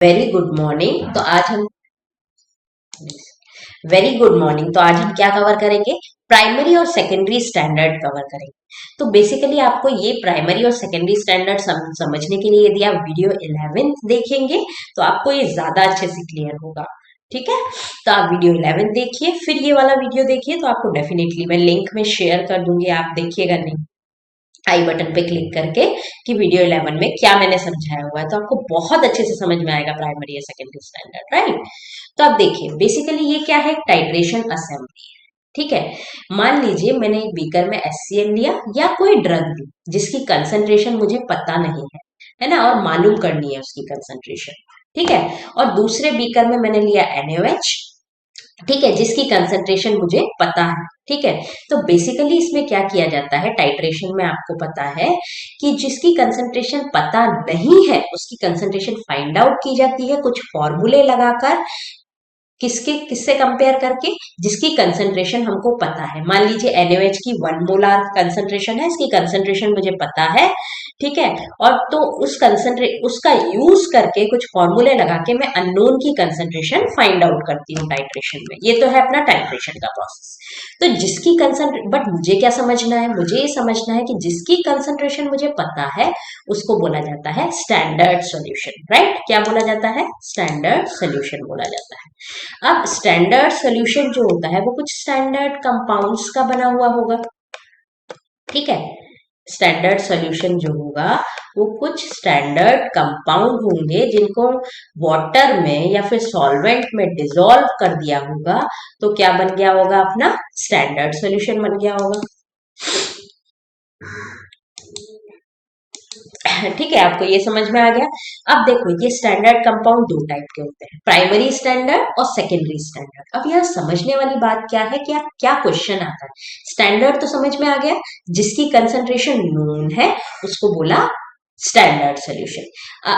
Very good morning. तो आज हम क्या कवर करेंगे? प्राइमरी और सेकेंडरी स्टैंडर्ड कवर करेंगे। तो बेसिकली आपको ये प्राइमरी और सेकेंडरी स्टैंडर्ड समझने के लिए यदि आप वीडियो 11 देखेंगे तो आपको ये ज्यादा अच्छे से क्लियर होगा। ठीक है, तो आप वीडियो 11 देखिए, फिर ये वाला वीडियो देखिए, तो आपको डेफिनेटली मैं लिंक में शेयर कर दूंगी, आप देखिएगा नहीं आई बटन पे क्लिक करके कि वीडियो 11 में क्या मैंने समझाया हुआ है, तो आपको बहुत अच्छे से समझ में आएगा प्राइमरी या सेकेंडरी स्टैंडर्ड। राइट, तो आप देखिए बेसिकली ये क्या है, टाइट्रेशन असेंबली है। ठीक है, मान लीजिए मैंने एक बीकर में HCl लिया या कोई ड्रग ली जिसकी कंसंट्रेशन मुझे पता नहीं है ना, और मालूम करनी है उसकी कंसंट्रेशन। ठीक है, और दूसरे बीकर में मैंने लिया NaOH, ठीक है, जिसकी कंसंट्रेशन मुझे पता है। ठीक है, तो बेसिकली इसमें क्या किया जाता है, टाइट्रेशन में आपको पता है कि जिसकी कंसंट्रेशन पता नहीं है उसकी कंसंट्रेशन फाइंड आउट की जाती है कुछ फॉर्मूले लगाकर। किसके किससे कंपेयर करके? जिसकी कंसंट्रेशन हमको पता है। मान लीजिए NaOH की 1 मोलार कंसंट्रेशन है, इसकी कंसंट्रेशन मुझे पता है। ठीक है, और तो उसका यूज करके कुछ फॉर्मूले लगा के मैं अननोन की कंसंट्रेशन फाइंड आउट करती हूँ टाइट्रेशन में। ये तो है अपना टाइट्रेशन का प्रोसेस। तो जिसकी कंसंट्रे बट मुझे क्या समझना है, मुझे ये समझना है कि जिसकी कंसंट्रेशन मुझे पता है उसको बोला जाता है स्टैंडर्ड सॉल्यूशन। राइट, क्या बोला जाता है? स्टैंडर्ड सॉल्यूशन बोला जाता है। अब स्टैंडर्ड सॉल्यूशन जो होता है वो कुछ स्टैंडर्ड कंपाउंड्स का बना हुआ होगा। ठीक है, स्टैंडर्ड सॉल्यूशन जो होगा वो कुछ स्टैंडर्ड कंपाउंड होंगे जिनको वाटर में या फिर सॉल्वेंट में डिसॉल्व कर दिया होगा, तो क्या बन गया होगा? अपना स्टैंडर्ड सॉल्यूशन बन गया होगा। ठीक है, आपको ये समझ में आ गया। अब देखो, ये स्टैंडर्ड कंपाउंड दो टाइप के होते हैं, प्राइमरी स्टैंडर्ड और सेकेंडरी स्टैंडर्ड। अब यहाँ समझने वाली बात क्या है, कि आप क्या क्वेश्चन आता है। स्टैंडर्ड तो समझ में आ गया, जिसकी कंसंट्रेशन नोन है उसको बोला स्टैंडर्ड सोल्यूशन,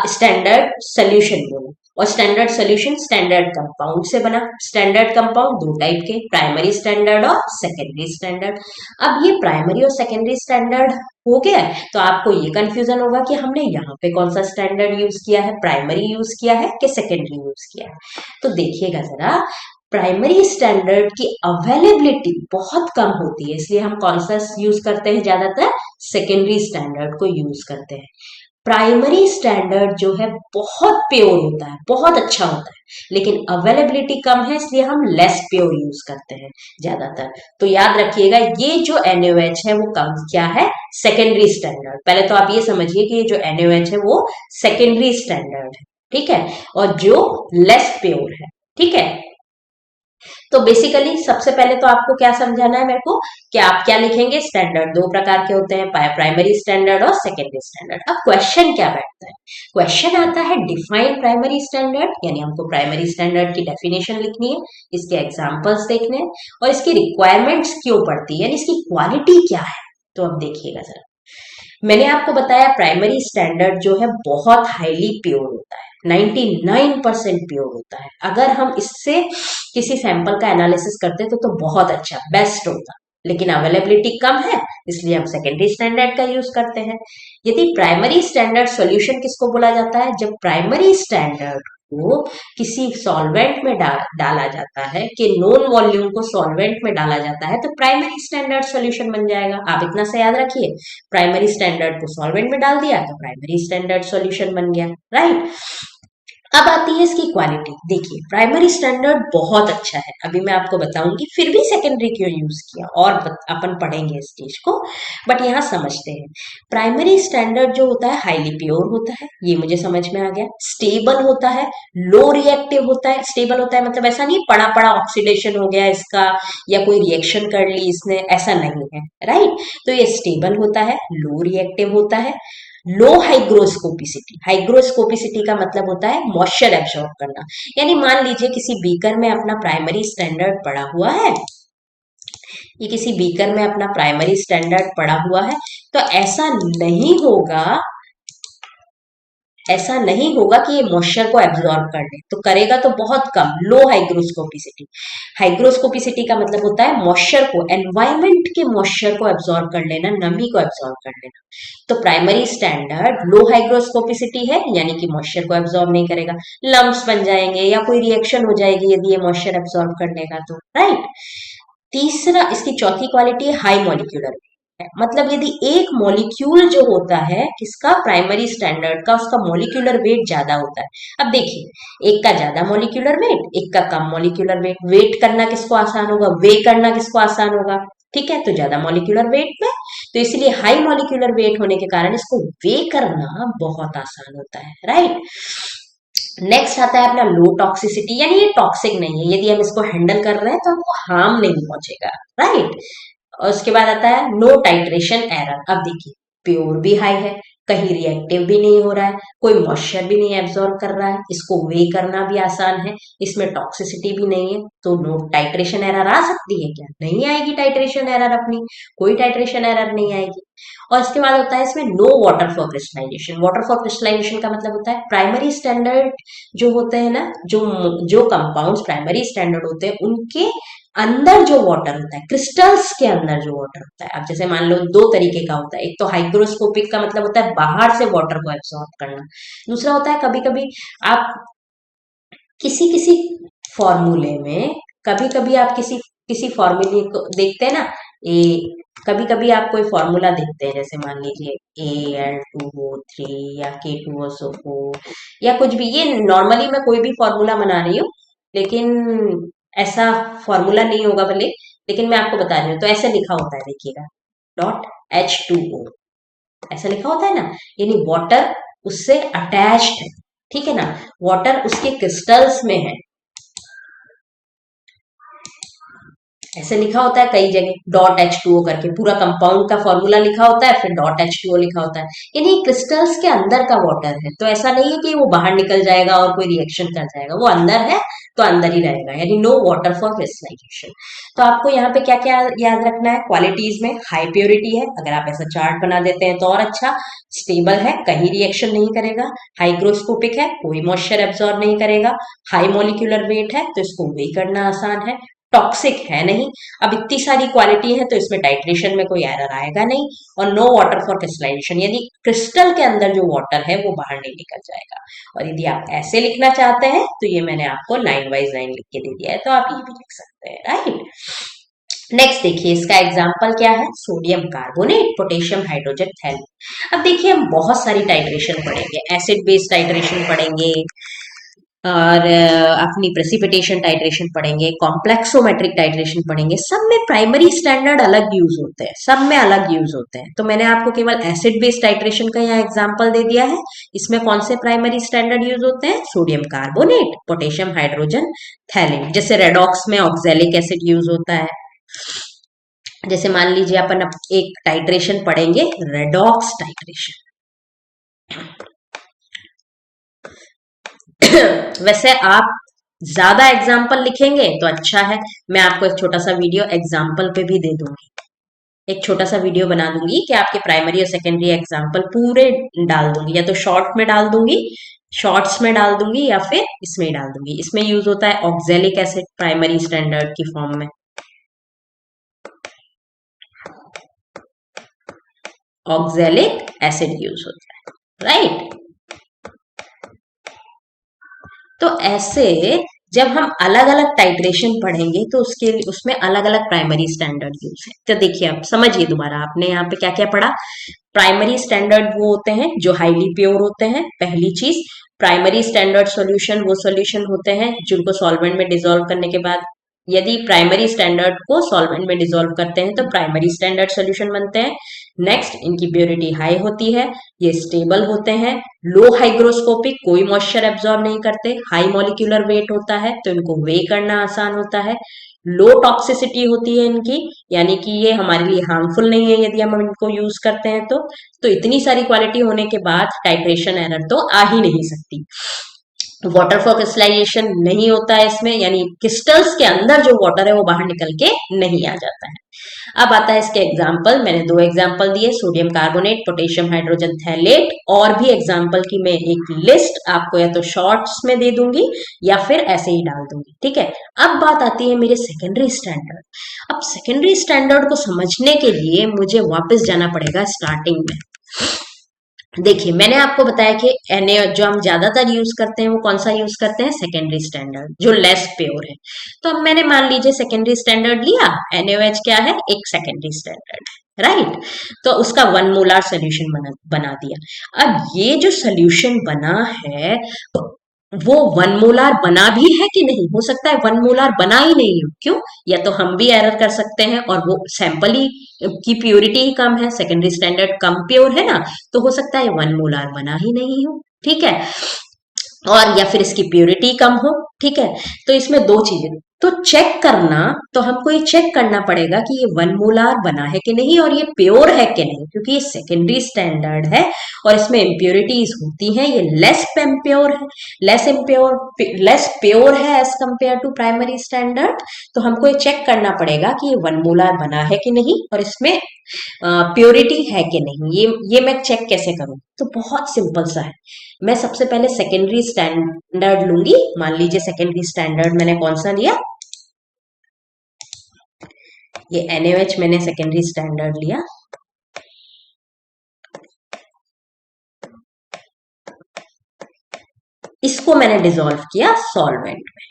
स्टैंडर्ड सोल्यूशन बोलो। और स्टैंडर्ड सोल्यूशन स्टैंडर्ड कंपाउंड से बना। स्टैंडर्ड कंपाउंड दो टाइप के, प्राइमरी स्टैंडर्ड और सेकेंडरी स्टैंडर्ड। अब ये प्राइमरी और सेकेंडरी स्टैंडर्ड हो गया है, तो आपको ये कंफ्यूजन होगा कि हमने यहाँ पे कौन सा स्टैंडर्ड यूज किया है, प्राइमरी यूज किया है कि सेकेंडरी यूज किया है। तो देखिएगा जरा, प्राइमरी स्टैंडर्ड की अवेलेबिलिटी बहुत कम होती है, इसलिए हम कौन सा यूज करते हैं? ज्यादातर सेकेंडरी स्टैंडर्ड को यूज करते हैं। प्राइमरी स्टैंडर्ड जो है बहुत प्योर होता है, बहुत अच्छा होता है, लेकिन अवेलेबिलिटी कम है, इसलिए हम लेस प्योर यूज करते हैं ज्यादातर। तो याद रखिएगा, ये जो NaOH है वो कम क्या है? Secondary standard. पहले तो आप ये समझिए कि ये जो NaOH है वो सेकेंडरी स्टैंडर्ड है। ठीक है, और जो लेस प्योर है। ठीक है, तो बेसिकली सबसे पहले तो आपको क्या समझाना है मेरे को, कि आप क्या लिखेंगे? स्टैंडर्ड दो प्रकार के होते हैं, प्राइमरी स्टैंडर्ड और सेकेंडरी स्टैंडर्ड। अब क्वेश्चन क्या बैठता है? क्वेश्चन आता है डिफाइन प्राइमरी स्टैंडर्ड, यानी हमको प्राइमरी स्टैंडर्ड की डेफिनेशन लिखनी है, इसके एग्जाम्पल्स देखने हैं, और इसकी रिक्वायरमेंट्स क्यों पड़ती है, यानी इसकी क्वालिटी क्या है। तो अब देखिएगा जरा, मैंने आपको बताया प्राइमरी स्टैंडर्ड जो है बहुत हाईली प्योर होता है, 99% प्योर होता है। अगर हम इससे किसी सैंपल का एनालिसिस करते तो बहुत अच्छा, बेस्ट होता, लेकिन अवेलेबिलिटी कम है, इसलिए हम सेकेंडरी स्टैंडर्ड का यूज करते हैं। यदि प्राइमरी स्टैंडर्ड सॉल्यूशन किसको बोला जाता है? जब प्राइमरी स्टैंडर्ड को किसी सॉल्वेंट में डाला जाता है, कि नोन वॉल्यूम को सॉल्वेंट में डाला जाता है, तो प्राइमरी स्टैंडर्ड सॉल्यूशन बन जाएगा। आप इतना से याद रखिए, प्राइमरी स्टैंडर्ड को सॉल्वेंट में डाल दिया तो प्राइमरी स्टैंडर्ड सॉल्यूशन बन गया। राइट, अब आती है इसकी क्वालिटी। देखिए, प्राइमरी स्टैंडर्ड बहुत अच्छा है, अभी मैं आपको बताऊंगी, फिर भी सेकेंडरी क्यों यूज किया और अपन पढ़ेंगे इस चीज को, बट यहाँ समझते हैं। प्राइमरी स्टैंडर्ड जो होता है हाईली प्योर होता है, ये मुझे समझ में आ गया। स्टेबल होता है, लो रिएक्टिव होता है। स्टेबल होता है मतलब ऐसा नहीं पड़ा पड़ा ऑक्सीडेशन हो गया इसका, या कोई रिएक्शन कर ली इसने, ऐसा नहीं है। राइट, तो ये स्टेबल होता है, लो रिएक्टिव होता है, लो हाइग्रोस्कोपिसिटी। हाइग्रोस्कोपिसिटी का मतलब होता है मॉइस्चर एब्जॉर्ब करना। यानी मान लीजिए किसी बीकर में अपना प्राइमरी स्टैंडर्ड पड़ा हुआ है, ये किसी बीकर में अपना प्राइमरी स्टैंडर्ड पड़ा हुआ है, तो ऐसा नहीं होगा ऐसा नहीं होगा कि ये मॉइस्चर को एब्जॉर्ब कर ले, तो करेगा तो बहुत कम, लो हाइग्रोस्कोपिसिटी। हाइग्रोस्कोपिसिटी का मतलब होता है मॉइस्चर को, एनवायरमेंट के मॉइस्चर को एब्जॉर्ब कर लेना, नमी को एब्जॉर्ब कर लेना। तो प्राइमरी स्टैंडर्ड लो हाइग्रोस्कोपिसिटी है, यानी कि मॉइस्चर को एब्जॉर्ब नहीं करेगा, लम्प्स बन जाएंगे या कोई रिएक्शन हो जाएगी यदि ये मॉइस्चर एब्जॉर्ब कर लेगा तो, राइट। तीसरा, इसकी चौथी क्वालिटी है हाई मॉलिक्यूलर, मतलब यदि एक मॉलिक्यूल जो होता है इसका प्राइमरी स्टैंडर्ड का, उसका मॉलिक्यूलर वेट ज्यादा होता है। अब देखिए, एक का ज्यादा मॉलिक्यूलर वेट, एक का कम मॉलिक्यूलर वेट, वेट करना किसको आसान होगा, वे करना किसको आसान होगा, ठीक है, तो ज्यादा मॉलिक्यूलर वेट में, तो इसलिए हाई मॉलिक्यूलर वेट होने के कारण इसको वे करना बहुत आसान होता है, राइट। नेक्स्ट आता है अपना लो टॉक्सिसिटी, यानी ये टॉक्सिक नहीं है, यदि हम इसको हैंडल कर रहे हैं तो हमको हार्म नहीं पहुंचेगा, राइट। और उसके बाद आता है नो टाइट्रेशन एरर। अब देखिए, प्योर भी हाई है, कहीं रिएक्टिव भी नहीं हो रहा है, कोई मॉइस्चर भी नहीं एब्जॉर्ब कर रहा है, इसको वे करना भी आसान है, इसमें टॉक्सिसिटी भी नहीं है, तो नो टाइट्रेशन एरर आ सकती है क्या, नहीं आएगी टाइट्रेशन एरर अपनी, कोई टाइट्रेशन एरर नहीं आएगी। और इसके बाद होता है इसमें no water for crystallisation. Water for crystallisation का मतलब होता है प्राइमरी स्टैंडर्ड जो होते हैं ना, जो जो कंपाउंड्स प्राइमरी स्टैंडर्ड होते हैं उनके अंदर जो वाटर होता है, क्रिस्टल्स के अंदर जो वाटर होता है, अब जैसे मान लो दो तरीके का होता है, एक तो हाइग्रोस्कोपिक का मतलब होता है बाहर से वाटर को एब्सॉर्ब करना, दूसरा होता है कभी कभी आप किसी किसी फॉर्मूले में, कभी कभी आप किसी किसी फॉर्मूले को देखते हैं ना, ए कभी कभी आप कोई फॉर्मूला देखते हैं, जैसे मान लीजिए Al2O3 या K2SO4 या कुछ भी, ये नॉर्मली मैं कोई भी फॉर्मूला बना रही हूँ, लेकिन ऐसा फॉर्मूला नहीं होगा भले, लेकिन मैं आपको बता रही हूँ, तो ऐसे लिखा होता है, देखिएगा, .H2O ऐसा लिखा होता है ना, यानी वाटर उससे अटैच्ड है, ठीक है ना, वाटर उसके क्रिस्टल्स में है, ऐसे लिखा होता है कई जगह .H2O करके, पूरा कंपाउंड का फॉर्मूला लिखा होता है, फिर .H2O लिखा होता है, यानी क्रिस्टल्स के अंदर का वाटर है, तो ऐसा नहीं है कि वो बाहर निकल जाएगा और कोई रिएक्शन कर जाएगा, वो अंदर है तो अंदर ही रहेगा, यानी नो वाटर फॉर क्रिस्टलाइजेशन। तो आपको यहाँ पे क्या क्या याद रखना है, क्वालिटीज में हाई प्योरिटी है, अगर आप ऐसा चार्ट बना देते हैं तो और अच्छा, स्टेबल है, कहीं रिएक्शन नहीं करेगा, हाइग्रोस्कोपिक है, कोई मॉइस्चर एब्जॉर्ब नहीं करेगा, हाई मॉलिक्यूलर वेट है तो इसको वे करना आसान है, टॉक्सिक है नहीं। अब इतनी सारी क्वालिटी है तो इसमें टाइट्रेशन में कोई एरर आएगा नहीं, और नो वाटर फॉर क्रिस्टलाइजेशन, यानी क्रिस्टल के अंदर जो वाटर है वो बाहर नहीं निकल जाएगा। और यदि आप ऐसे लिखना चाहते हैं तो ये मैंने आपको लाइन वाइज लाइन लिख के दे दिया है, तो आप ये भी लिख सकते हैं, राइट। नेक्स्ट देखिए, इसका एग्जाम्पल क्या है, sodium carbonate, potassium hydrogen phthalate. अब देखिए, हम बहुत सारी टाइट्रेशन पढ़ेंगे, एसिड बेस टाइट्रेशन पढ़ेंगे, और अपनी प्रेसिपिटेशन टाइट्रेशन पढ़ेंगे, कॉम्प्लेक्सोमेट्रिक टाइट्रेशन पढ़ेंगे, सब में प्राइमरी स्टैंडर्ड अलग यूज होते हैं, सब में अलग यूज होते हैं। तो मैंने आपको केवल एसिड बेस टाइट्रेशन का यहाँ एग्जांपल दे दिया है, इसमें कौन से प्राइमरी स्टैंडर्ड यूज होते हैं, sodium carbonate, potassium hydrogen phthalate. जैसे रेडॉक्स में ऑक्जेलिक एसिड यूज होता है, जैसे मान लीजिए अपन अब एक टाइट्रेशन पढ़ेंगे, रेडॉक्स टाइट्रेशन। वैसे आप ज्यादा एग्जाम्पल लिखेंगे तो अच्छा है, मैं आपको एक छोटा सा वीडियो एग्जाम्पल पे भी दे दूंगी, एक छोटा सा वीडियो बना दूंगी कि आपके प्राइमरी और सेकेंडरी एग्जाम्पल पूरे डाल दूंगी, या तो शॉर्ट में डाल दूंगी, शॉर्ट्स में डाल दूंगी, या फिर इसमें डाल दूंगी। इसमें यूज होता है ऑक्जेलिक एसिड प्राइमरी स्टैंडर्ड की फॉर्म में, ऑक्जेलिक एसिड यूज होता है, राइट। तो ऐसे जब हम अलग अलग टाइट्रेशन पढ़ेंगे तो उसके उसमें अलग अलग प्राइमरी स्टैंडर्ड यूज है। तो देखिए, आप समझिए दोबारा, आपने यहाँ पे क्या क्या पढ़ा। प्राइमरी स्टैंडर्ड वो होते हैं जो हाईली प्योर होते हैं, पहली चीज। प्राइमरी स्टैंडर्ड सॉल्यूशन वो सॉल्यूशन होते हैं जिनको सॉल्वेंट में डिसॉल्व करने के बाद, यदि प्राइमरी स्टैंडर्ड को सॉल्वेंट में डिसॉल्व करते हैं तो प्राइमरी स्टैंडर्ड सॉल्यूशन बनते हैं। नेक्स्ट, इनकी प्योरिटी हाई होती है, ये स्टेबल होते हैं, लो हाइग्रोस्कोपिक, कोई मॉइस्चर एब्जॉर्ब नहीं करते, हाई मॉलिक्यूलर वेट होता है तो इनको वे करना आसान होता है, लो टॉक्सिसिटी होती है इनकी, यानी कि ये हमारे लिए हार्मफुल नहीं है यदि हम इनको यूज करते हैं तो इतनी सारी क्वालिटी होने के बाद टाइट्रेशन एरर तो आ ही नहीं सकती। वाटर फॉर क्रिस्टलाइजेशन नहीं होता है इसमें, यानी क्रिस्टल्स के अंदर जो वाटर है वो बाहर निकल के नहीं आ जाता है। अब आता है इसके एग्जाम्पल, मैंने दो एग्जाम्पल दिए, sodium carbonate, potassium hydrogen phthalate, और भी एग्जाम्पल की मैं एक लिस्ट आपको या तो शॉर्ट्स में दे दूंगी या फिर ऐसे ही डाल दूंगी, ठीक है। अब बात आती है मेरे सेकेंडरी स्टैंडर्ड। अब सेकेंडरी स्टैंडर्ड को समझने के लिए मुझे वापस जाना पड़ेगा स्टार्टिंग में। देखिए मैंने आपको बताया कि एनए जो हम ज्यादातर यूज करते हैं वो कौन सा यूज करते हैं, सेकेंडरी स्टैंडर्ड, जो लेस प्योर है। तो अब मैंने मान लीजिए सेकेंडरी स्टैंडर्ड लिया, एनएच क्या है, एक सेकेंडरी स्टैंडर्ड है, राइट। तो उसका वन मोलार सोल्यूशन बना दिया। अब ये जो सोल्यूशन बना है वो वन मोलार बना भी है कि नहीं, हो सकता है वन मोलार बना ही नहीं हो, क्यों, या तो हम भी एरर कर सकते हैं और वो सैंपल ही की प्योरिटी ही कम है, सेकेंडरी स्टैंडर्ड कम प्योर है ना, तो हो सकता है वन मोलार बना ही नहीं हो, ठीक है। और या फिर इसकी प्योरिटी कम हो, ठीक है। तो इसमें दो चीजें, तो चेक करना, तो हमको ये चेक करना पड़ेगा कि ये वन मोलार बना है कि नहीं और ये प्योर है कि नहीं, क्योंकि ये सेकेंडरी स्टैंडर्ड है और इसमें इम्प्योरिटीज होती हैं, ये लेस प्योर है, लेस प्योर है as compare to primary standard. तो हमको ये चेक करना पड़ेगा कि ये वन मोलार बना है कि नहीं और इसमें प्योरिटी है कि नहीं। ये मैं चेक कैसे करूं, तो बहुत सिंपल सा है। मैं सबसे पहले सेकेंडरी स्टैंडर्ड लूंगी, मान लीजिए सेकेंडरी स्टैंडर्ड मैंने कौन सा लिया, ये एनएच मैंने सेकेंडरी स्टैंडर्ड लिया। इसको मैंने डिसॉल्व किया सॉल्वेंट में।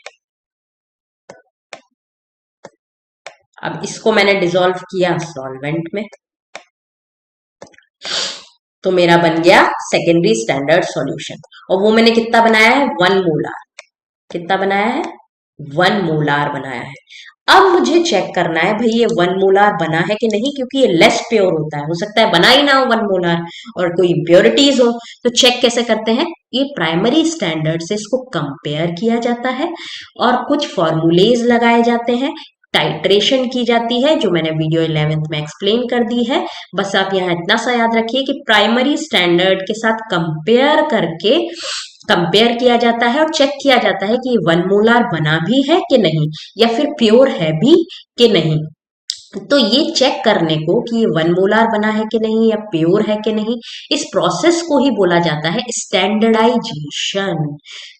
अब इसको मैंने डिसॉल्व किया सॉल्वेंट में, तो मेरा बन गया सेकेंडरी स्टैंडर्ड सॉल्यूशन। और वो मैंने कितना बनाया है, वन मोलार। कितना बनाया है, वन मोलार बनाया है। अब मुझे चेक करना है भाई ये वन मोलार बना है कि नहीं, क्योंकि ये लेस प्योर होता है, हो सकता है बना ही ना हो वन मोलार और कोई इम्प्योरिटीज हो। तो चेक कैसे करते हैं, ये प्राइमरी स्टैंडर्ड से इसको कंपेयर किया जाता है और कुछ फॉर्मूलेज लगाए जाते हैं, टाइट्रेशन की जाती है, जो मैंने वीडियो 11th में एक्सप्लेन कर दी है। बस आप यहाँ इतना सा याद रखिए कि प्राइमरी स्टैंडर्ड के साथ कंपेयर किया जाता है और चेक किया जाता है कि वन मोलार बना भी है कि नहीं या फिर प्योर है भी कि नहीं। तो ये चेक करने को कि ये वन मोलार बना है कि नहीं या प्योर है कि नहीं, इस प्रोसेस को ही बोला जाता है स्टैंडर्डाइजेशन।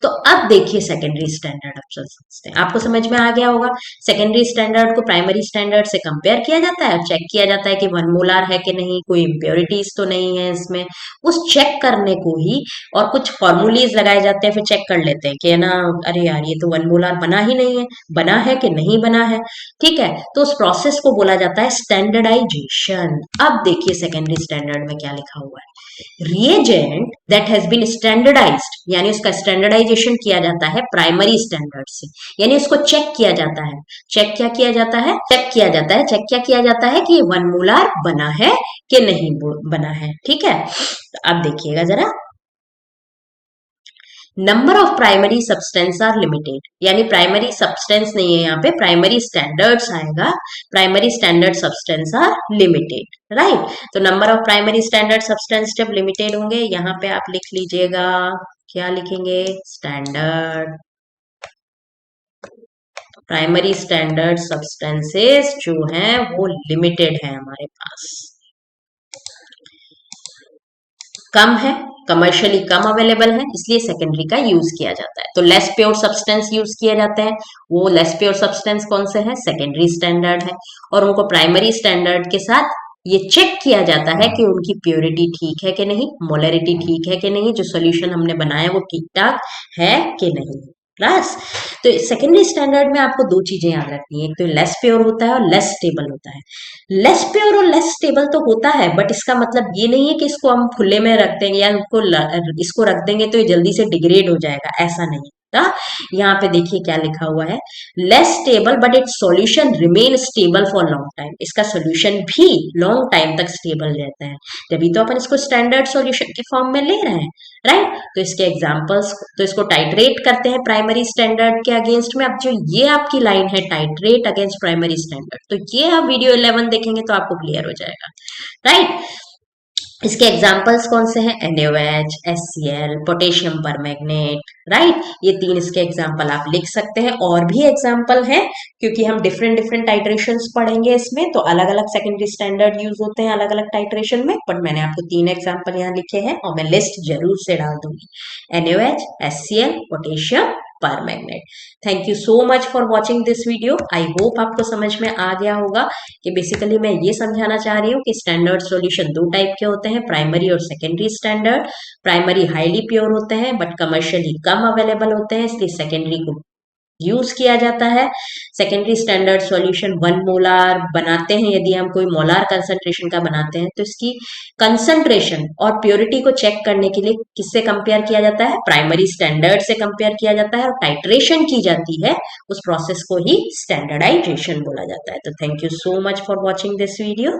तो अब देखिए सेकेंडरी स्टैंडर्ड अब समझते हैं, आपको समझ में आ गया होगा। सेकेंडरी स्टैंडर्ड को प्राइमरी स्टैंडर्ड से कंपेयर किया जाता है, चेक किया जाता है कि वन मोलार है कि नहीं, कोई इम्प्योरिटीज तो नहीं है इसमें। उस चेक करने को ही और कुछ फॉर्मूलीज लगाए जाते हैं, फिर चेक कर लेते हैं कि है ना, अरे यार ये तो वन मोलार बना ही नहीं है, बना है कि नहीं बना है, ठीक है। तो उस प्रोसेस को बोला जाता है स्टैंडर्डाइजेशन। अब देखिए सेकेंडरी स्टैंडर्ड में क्या लिखा हुआ है, reagent that has been standardised, यानी उसका स्टैंडर्डाइजेशन किया जाता है प्राइमरी स्टैंडर्ड से, यानी उसको चेक किया जाता है। चेक क्या किया जाता है, चेक क्या किया जाता है कि वन मोलार बना है कि नहीं बना है, ठीक है। तो अब देखिएगा जरा, number of primary substance are limited, यानी प्राइमरी सब्सटेंस नहीं है यहाँ पे, प्राइमरी स्टैंडर्ड्स आएगा, primary standard substance are limited, right. तो number of primary standard substance जब लिमिटेड होंगे, यहाँ पे आप लिख लीजिएगा, क्या लिखेंगे, स्टैंडर्ड, प्राइमरी स्टैंडर्ड सब्सटेंसेस जो हैं वो लिमिटेड है हमारे पास, कम है, कमर्शियली कम अवेलेबल है, इसलिए सेकेंडरी का यूज किया जाता है। तो लेस प्योर सब्सटेंस यूज किए जाते हैं, वो लेस प्योर सब्सटेंस कौन से है, सेकेंडरी स्टैंडर्ड है, और उनको प्राइमरी स्टैंडर्ड के साथ ये चेक किया जाता है कि उनकी प्योरिटी ठीक है कि नहीं, मोलरिटी ठीक है कि नहीं, जो सोल्यूशन हमने बनाया वो ठीक ठाक है कि नहीं, बस। तो सेकेंडरी स्टैंडर्ड में आपको दो चीजें याद रखनी है, एक तो लेस प्योर होता है और लेस स्टेबल होता है। लेस प्योर और लेस स्टेबल तो होता है, बट इसका मतलब ये नहीं है कि इसको हम खुले में रख देंगे या इसको रख देंगे तो ये जल्दी से डिग्रेड हो जाएगा, ऐसा नहीं था। यहाँ पे देखिए क्या लिखा हुआ है, less stable but it's solution remain stable for long time, इसका सॉल्यूशन भी लॉन्ग टाइम तक स्टेबल रहता है, तभी तो अपन इसको स्टैंडर्ड सॉल्यूशन के फॉर्म में ले रहे हैं, राइट। तो इसके एग्जांपल्स, तो इसको टाइट्रेट करते हैं प्राइमरी स्टैंडर्ड के अगेंस्ट में। अब जो ये आपकी लाइन है, टाइट्रेट अगेंस्ट प्राइमरी स्टैंडर्ड, तो ये आप वीडियो 11 देखेंगे तो आपको क्लियर हो जाएगा, राइट। इसके एग्जाम्पल्स कौन से हैं? NaOH, HCl, potassium permanganate, right. ये 3 इसके एग्जाम्पल आप लिख सकते हैं। और भी एग्जाम्पल हैं, क्योंकि हम डिफरेंट डिफरेंट टाइट्रेशंस पढ़ेंगे इसमें, तो अलग अलग सेकेंडरी स्टैंडर्ड यूज होते हैं अलग अलग टाइट्रेशन में, बट मैंने आपको 3 एग्जाम्पल यहाँ लिखे हैं और मैं लिस्ट जरूर से डाल दूंगी। NaOH, HCl, potassium permanganate. Thank you so much for watching this video. I hope आपको समझ में आ गया होगा कि बेसिकली मैं ये समझाना चाह रही हूँ कि स्टैंडर्ड सॉल्यूशन 2 टाइप के होते हैं, प्राइमरी और secondary standard. Primary highly pure होते हैं बट कमर्शियली कम अवेलेबल होते हैं, इसलिए सेकेंडरी को यूज किया जाता है। सेकेंडरी स्टैंडर्ड सॉल्यूशन 1 मोलार बनाते हैं, यदि हम कोई मोलार कंसंट्रेशन का बनाते हैं तो इसकी कंसंट्रेशन और प्योरिटी को चेक करने के लिए किससे कंपेयर किया जाता है? प्राइमरी स्टैंडर्ड से कंपेयर किया जाता है, और टाइट्रेशन की जाती है, उस प्रोसेस को ही स्टैंडर्डाइजेशन बोला जाता है। तो thank you so much for watching this video.